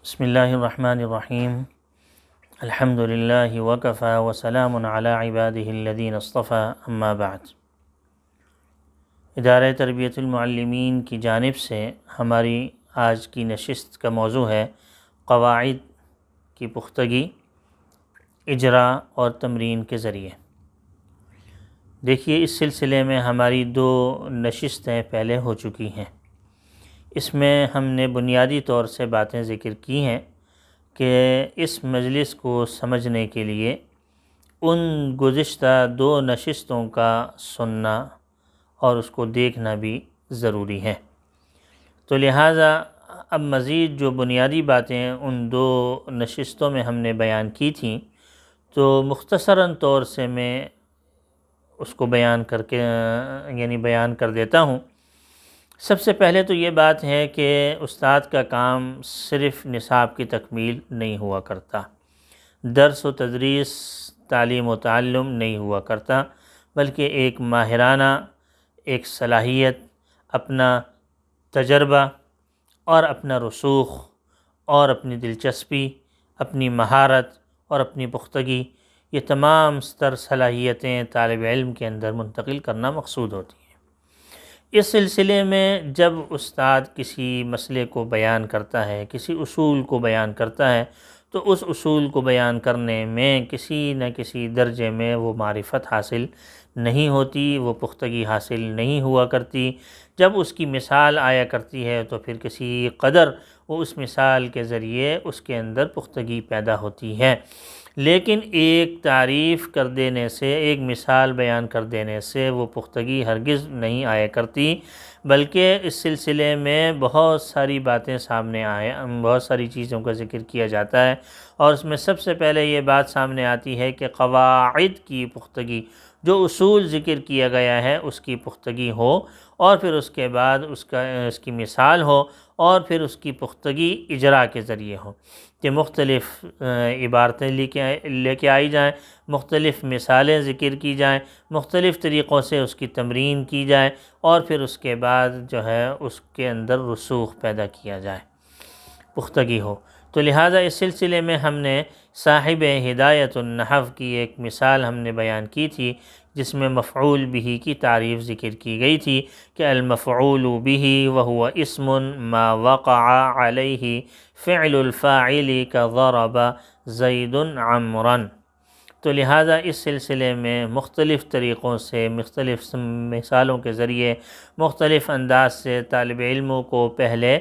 بسم اللہ الرحمن الرحیم الحمد للہ وکفی وسلام علی عبادہ الذین اصطفی اما بعد۔ ادارہ تربیت المعلمین کی جانب سے ہماری آج کی نشست کا موضوع ہے قواعد کی پختگی اجرا اور تمرین کے ذریعے۔ دیکھیے، اس سلسلے میں ہماری 2 نشستیں پہلے ہو چکی ہیں۔ اس میں ہم نے بنیادی طور سے باتیں ذکر کی ہیں کہ اس مجلس کو سمجھنے کے لیے ان گزشتہ 2 نشستوں کا سننا اور اس کو دیکھنا بھی ضروری ہے۔ تو لہٰذا اب مزید جو بنیادی باتیں ان 2 نشستوں میں ہم نے بیان کی تھیں، تو مختصراً طور سے میں اس کو بیان کر دیتا ہوں۔ سب سے پہلے تو یہ بات ہے کہ استاد کا کام صرف نصاب کی تکمیل نہیں ہوا کرتا، درس و تدریس، تعلیم و تعلم نہیں ہوا کرتا، بلکہ ایک ماہرانہ ایک صلاحیت، اپنا تجربہ اور اپنا رسوخ اور اپنی دلچسپی، اپنی مہارت اور اپنی پختگی، یہ تمام صلاحیتیں طالب علم کے اندر منتقل کرنا مقصود ہوتی ہیں۔ اس سلسلے میں جب استاد کسی مسئلے کو بیان کرتا ہے، کسی اصول کو بیان کرتا ہے، تو اس اصول کو بیان کرنے میں کسی نہ کسی درجے میں وہ معرفت حاصل نہیں ہوتی، وہ پختگی حاصل نہیں ہوا کرتی۔ جب اس کی مثال آیا کرتی ہے تو پھر کسی قدر وہ اس مثال کے ذریعے اس کے اندر پختگی پیدا ہوتی ہے، لیکن ایک تعریف کر دینے سے، ایک مثال بیان کر دینے سے وہ پختگی ہرگز نہیں آیا کرتی، بلکہ اس سلسلے میں بہت ساری باتیں سامنے بہت ساری چیزوں کا ذکر کیا جاتا ہے، اور اس میں سب سے پہلے یہ بات سامنے آتی ہے کہ قواعد کی پختگی، جو اصول ذکر کیا گیا ہے اس کی پختگی ہو، اور پھر اس کے بعد اس کی مثال ہو، اور پھر اس کی پختگی اجرا کے ذریعے ہو، کہ مختلف عبارتیں لے کے آئی جائیں، مختلف مثالیں ذکر کی جائیں، مختلف طریقوں سے اس کی تمرین کی جائے، اور پھر اس کے بعد جو ہے اس کے اندر رسوخ پیدا کیا جائے، پختگی ہو۔ تو لہٰذا اس سلسلے میں ہم نے صاحب ہدایت النحو کی ایک مثال ہم نے بیان کی تھی، جس میں مفعول بہ کی تعریف ذکر کی گئی تھی کہ المفعول بہ وہو اسم ما وقع علیہ فعل الفاعل كضرب زید عمرا۔ تو لہٰذا اس سلسلے میں مختلف طریقوں سے، مختلف مثالوں کے ذریعے، مختلف انداز سے طالب علموں کو پہلے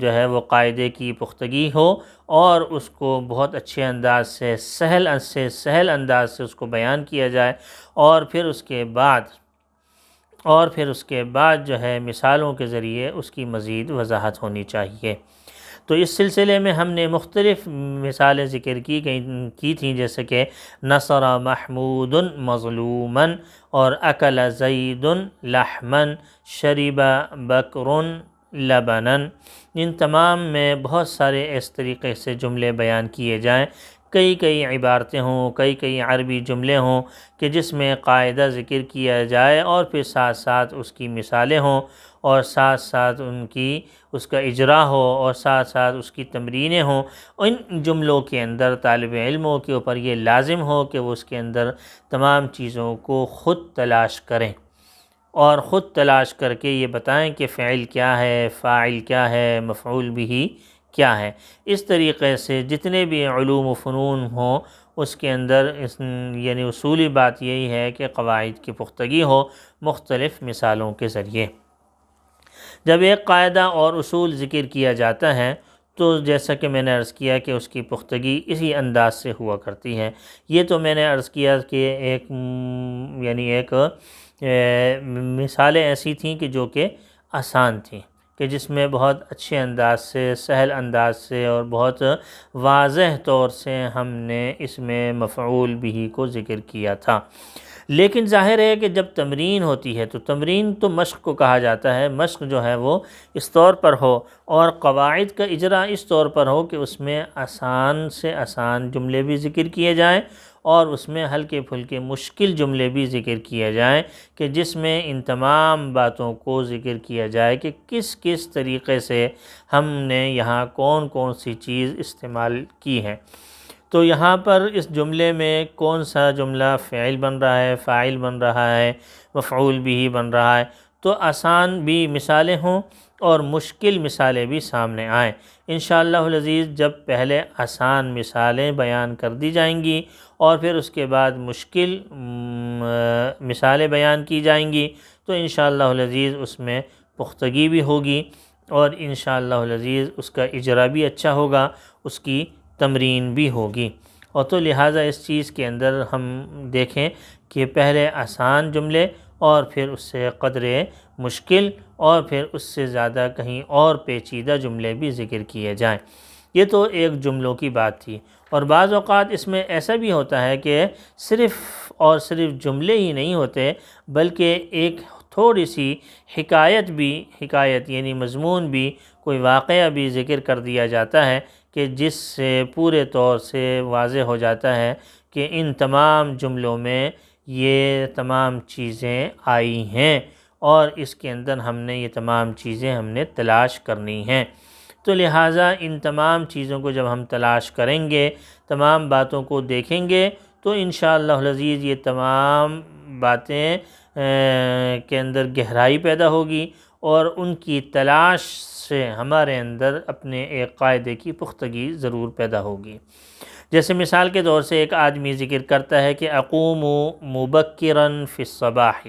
جو ہے وہ قاعدے کی پختگی ہو، اور اس کو بہت اچھے انداز سے، سہل انداز سے اس کو بیان کیا جائے، اور پھر اس کے بعد جو ہے مثالوں کے ذریعے اس کی مزید وضاحت ہونی چاہیے۔ تو اس سلسلے میں ہم نے مختلف مثالیں ذکر کی تھیں، جیسے کہ نصر محمود مظلوما، اور اکل زید لحما، شرب بکر لبنا۔ ان تمام میں بہت سارے اس طریقے سے جملے بیان کیے جائیں، کئی عبارتیں ہوں، کئی عربی جملے ہوں کہ جس میں قاعدہ ذکر کیا جائے، اور پھر ساتھ ساتھ اس کی مثالیں ہوں، اور ساتھ ساتھ اس کا اجرا ہو، اور ساتھ ساتھ اس کی تمرینیں ہوں۔ ان جملوں کے اندر طالب علموں کے اوپر یہ لازم ہو کہ وہ اس کے اندر تمام چیزوں کو خود تلاش کریں، اور خود تلاش کر کے یہ بتائیں کہ فعل کیا ہے، فاعل کیا ہے، مفعول بہ کیا ہے۔ اس طریقے سے جتنے بھی علوم و فنون ہوں، اس کے اندر یعنی اصولی بات یہی ہے کہ قواعد کی پختگی ہو مختلف مثالوں کے ذریعے۔ جب ایک قاعدہ اور اصول ذکر کیا جاتا ہے تو جیسا کہ میں نے عرض کیا کہ اس کی پختگی اسی انداز سے ہوا کرتی ہے۔ یہ تو میں نے عرض کیا کہ ایک مثالیں ایسی تھیں کہ جو کہ آسان تھیں، کہ جس میں بہت اچھے انداز سے، سہل انداز سے، اور بہت واضح طور سے ہم نے اس میں مفعول بہ کو ذکر کیا تھا۔ لیکن ظاہر ہے کہ جب تمرین ہوتی ہے تو تمرین تو مشق کو کہا جاتا ہے، مشق جو ہے وہ اس طور پر ہو اور قواعد کا اجرا اس طور پر ہو کہ اس میں آسان سے آسان جملے بھی ذکر کیے جائیں اور اس میں ہلکے پھلکے مشکل جملے بھی ذکر کیے جائیں، کہ جس میں ان تمام باتوں کو ذکر کیا جائے کہ کس کس طریقے سے ہم نے یہاں کون کون سی چیز استعمال کی ہے۔ تو یہاں پر اس جملے میں کون سا جملہ فعل بن رہا ہے، فاعل بن رہا ہے، مفعول بھی بن رہا ہے، تو آسان بھی مثالیں ہوں اور مشکل مثالیں بھی سامنے آئیں۔ انشاءاللہ العزیز جب پہلے آسان مثالیں بیان کر دی جائیں گی اور پھر اس کے بعد مشکل مثالیں بیان کی جائیں گی تو انشاءاللہ العزیز اس میں پختگی بھی ہوگی اور انشاءاللہ العزیز اس کا اجرا بھی اچھا ہوگا، اس کی تمرین بھی ہوگی۔ اور تو لہٰذا اس چیز کے اندر ہم دیکھیں کہ پہلے آسان جملے اور پھر اس سے قدرے مشکل اور پھر اس سے زیادہ کہیں اور پیچیدہ جملے بھی ذکر کیے جائیں۔ یہ تو ایک جملوں کی بات تھی، اور بعض اوقات اس میں ایسا بھی ہوتا ہے کہ صرف اور صرف جملے ہی نہیں ہوتے بلکہ ایک تھوڑی سی حکایت یعنی مضمون بھی، کوئی واقعہ بھی ذکر کر دیا جاتا ہے کہ جس سے پورے طور سے واضح ہو جاتا ہے کہ ان تمام جملوں میں یہ تمام چیزیں آئی ہیں اور اس کے اندر ہم نے یہ تمام چیزیں ہم نے تلاش کرنی ہیں۔ تو لہٰذا ان تمام چیزوں کو جب ہم تلاش کریں گے، تمام باتوں کو دیکھیں گے تو انشاءاللہ العزیز یہ تمام باتیں کے اندر گہرائی پیدا ہوگی اور ان کی تلاش سے ہمارے اندر اپنے ایک قاعدے کی پختگی ضرور پیدا ہوگی۔ جیسے مثال کے طور سے ایک آدمی ذکر کرتا ہے کہ اقوم مبکراً فی الصباح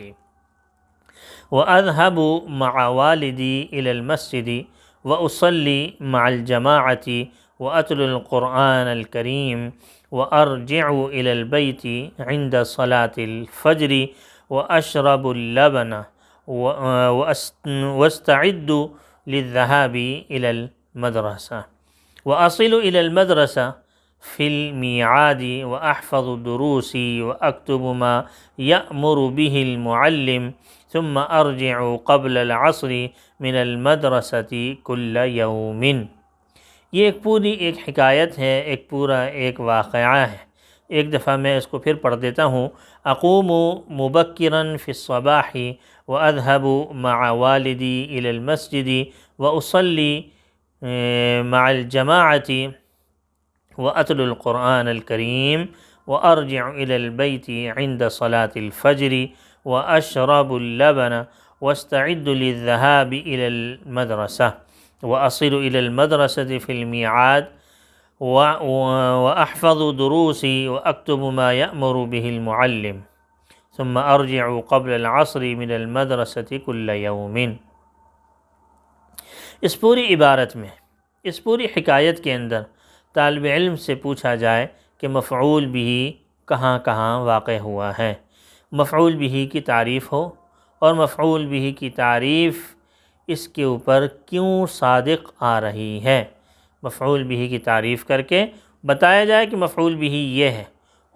وَأَذْهَبُ مَعَ وَالِدِي إِلَى الْمَسْجِدِ وَأُصَلِّي مَعَ الْجَمَاعَةِ وَأَتْلُو الْقُرْآنَ الْكَرِيمَ وَأَرْجِعُ إِلَى الْبَيْتِ عِنْدَ صَلَاةِ الْفَجْرِ وَأَشْرَبُ اللَّبَنَ وَأَسْتَعِدُّ لِلذَّهَابِ إِلَى الْمَدْرَسَةِ وَأَصِلُ إِلَى الْمَدْرَسَةِ فِي الْمِيعَادِ وَأَحْفَظُ دُرُوسِي وَأَكْتُبُ مَا يَأْمُرُ بِهِ الْمُعَلِّمُ ثُمَّ أَرْجِعُ قَبْلَ الْعَصْرِ مِنَ الْمَدْرَسَةِ كُلَّ يَوْمٍ۔ یہ ایک پوری ایک حکایت ہے، ایک پورا ایک واقعہ ہے۔ ایک دفعہ میں اس کو پھر پڑھ دیتا ہوں۔ اقوم مبکراً فی الصباح واذهب مع والدی الى المسجد واصلی مع الجماعة واتلو القرآن الكريم وارجع الى البيت عند صلاة الفجر واشرب اللبن واستعد للذهاب الى المدرسة واصل الى المدرسة في الميعاد وأحفظ دروسي وأكتب ما يأمر به المعلم ثم أرجع قبل العصر من المدرسة كل يوم۔ اس پوری عبارت میں، اس پوری حکایت کے اندر طالب علم سے پوچھا جائے کہ مفعول بھی کہاں کہاں واقع ہوا ہے، مفعول بھی کی تعریف ہو اور مفعول بھی کی تعریف اس کے اوپر کیوں صادق آ رہی ہے، مفعول بھی کی تعریف کر کے بتایا جائے کہ مفعول بھی یہ ہے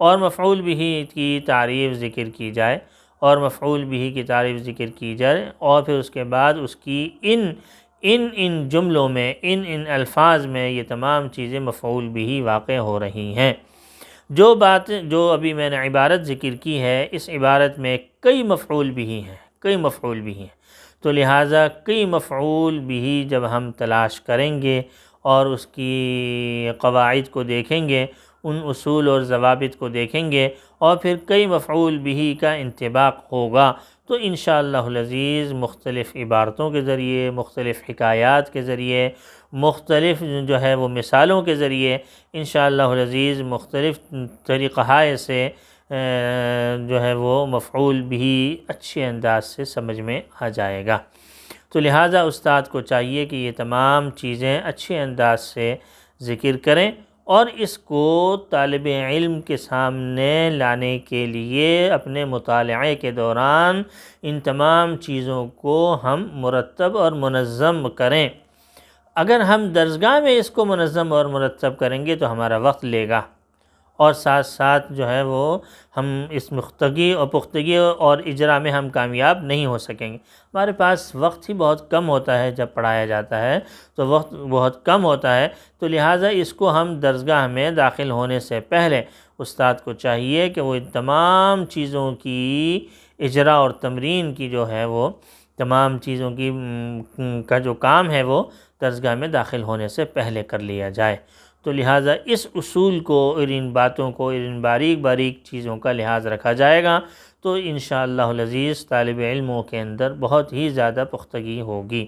اور مفعول بھی کی تعریف ذکر کی جائے اور مفعول بھی کی تعریف ذکر کی جائے اور پھر اس کے بعد اس کی ان جملوں میں ان الفاظ میں یہ تمام چیزیں مفعول بھی واقع ہو رہی ہیں۔ جو ابھی میں نے عبارت ذکر کی ہے، اس عبارت میں کئی مفعول بھی ہیں، کئی مفعول بھی ہیں، تو لہٰذا کئی مفعول بھی جب ہم تلاش کریں گے اور اس کی قواعد کو دیکھیں گے، ان اصول اور ضوابط کو دیکھیں گے اور پھر کئی مفعول بھی کا انطباق ہوگا تو انشاءاللہ العزیز مختلف عبارتوں کے ذریعے، مختلف حکایات کے ذریعے، مختلف جو ہے وہ مثالوں کے ذریعے انشاءاللہ العزیز مختلف طریقۂ سے جو ہے وہ مفعول بھی اچھے انداز سے سمجھ میں آ جائے گا۔ تو لہٰذا استاد کو چاہیے کہ یہ تمام چیزیں اچھے انداز سے ذکر کریں اور اس کو طالب علم کے سامنے لانے کے لیے اپنے مطالعے کے دوران ان تمام چیزوں کو ہم مرتب اور منظم کریں۔ اگر ہم درسگاہ میں اس کو منظم اور مرتب کریں گے تو ہمارا وقت لے گا اور ساتھ ساتھ جو ہے وہ ہم اس پختگی اور اجرا میں ہم کامیاب نہیں ہو سکیں گے۔ ہمارے پاس وقت ہی بہت کم ہوتا ہے، جب پڑھایا جاتا ہے تو وقت بہت کم ہوتا ہے، تو لہٰذا اس کو ہم درسگاہ میں داخل ہونے سے پہلے استاد کو چاہیے کہ وہ ان تمام چیزوں کی اجرا اور تمرین کی جو ہے وہ تمام چیزوں کی کا جو کام ہے وہ درسگاہ میں داخل ہونے سے پہلے کر لیا جائے۔ تو لہٰذا اس اصول کو اور ان باتوں کو، ان باریک باریک چیزوں کا لحاظ رکھا جائے گا تو انشاءاللہ العزیز طالب علموں کے اندر بہت ہی زیادہ پختگی ہوگی۔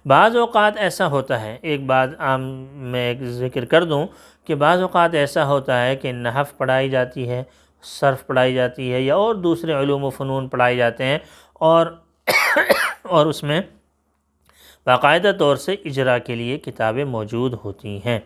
بعض اوقات ایسا ہوتا ہے، ایک بات عام میں ایک ذکر کر دوں کہ بعض اوقات ایسا ہوتا ہے کہ نحو پڑھائی جاتی ہے، صرف پڑھائی جاتی ہے، یا اور دوسرے علوم و فنون پڑھائے جاتے ہیں، اور اس میں باقاعدہ طور سے اجرا کے لیے کتابیں موجود ہوتی ہیں،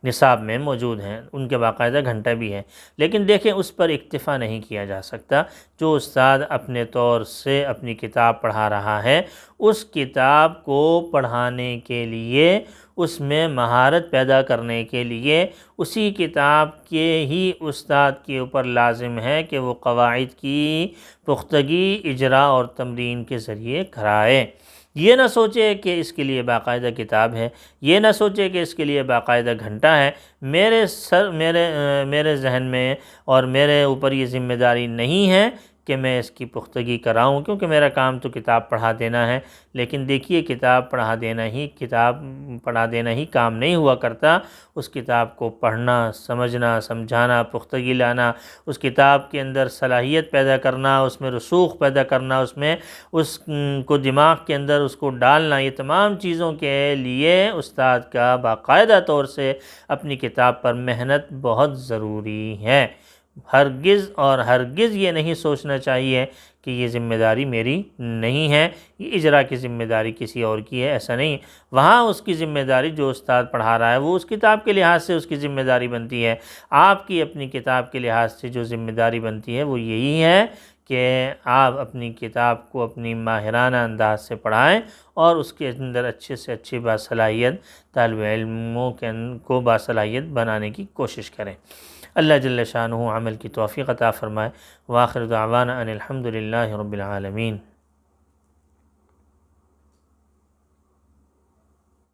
نصاب میں موجود ہیں، ان کے باقاعدہ گھنٹہ بھی ہے، لیکن دیکھیں اس پر اکتفا نہیں کیا جا سکتا۔ جو استاد اپنے طور سے اپنی کتاب پڑھا رہا ہے، اس کتاب کو پڑھانے کے لیے، اس میں مہارت پیدا کرنے کے لیے اسی کتاب کے ہی استاد کے اوپر لازم ہے کہ وہ قواعد کی پختگی اجرا اور تمرین کے ذریعے کرائے۔ یہ نہ سوچے کہ اس کے لیے باقاعدہ کتاب ہے، یہ نہ سوچے کہ اس کے لیے باقاعدہ گھنٹہ ہے۔ میرے ذہن میں اور میرے اوپر یہ ذمہ داری نہیں ہے کہ میں اس کی پختگی کراؤں، کیونکہ میرا کام تو کتاب پڑھا دینا ہے۔ لیکن دیکھیے کتاب پڑھا دینا ہی کام نہیں ہوا کرتا، اس کتاب کو پڑھنا، سمجھنا، سمجھانا، پختگی لانا، اس کتاب کے اندر صلاحیت پیدا کرنا، اس میں رسوخ پیدا کرنا، اس کو دماغ کے اندر اس کو ڈالنا، یہ تمام چیزوں کے لیے استاد کا باقاعدہ طور سے اپنی کتاب پر محنت بہت ضروری ہے۔ ہرگز اور ہرگز یہ نہیں سوچنا چاہیے کہ یہ ذمہ داری میری نہیں ہے، یہ اجرا کی ذمہ داری کسی اور کی ہے، ایسا نہیں۔ وہاں اس کی ذمہ داری جو استاد پڑھا رہا ہے وہ اس کتاب کے لحاظ سے اس کی ذمہ داری بنتی ہے۔ آپ کی اپنی کتاب کے لحاظ سے جو ذمہ داری بنتی ہے وہ یہی ہے کہ آپ اپنی کتاب کو اپنی ماہرانہ انداز سے پڑھائیں اور اس کے اندر اچھے سے اچھی باصلاحیت طالب علموں کو باصلاحیت بنانے کی کوشش کریں۔ اللہ جل شانہ عمل کی توفیق عطا فرمائے۔ وآخر دعوانا ان الحمد للہ رب العالمین۔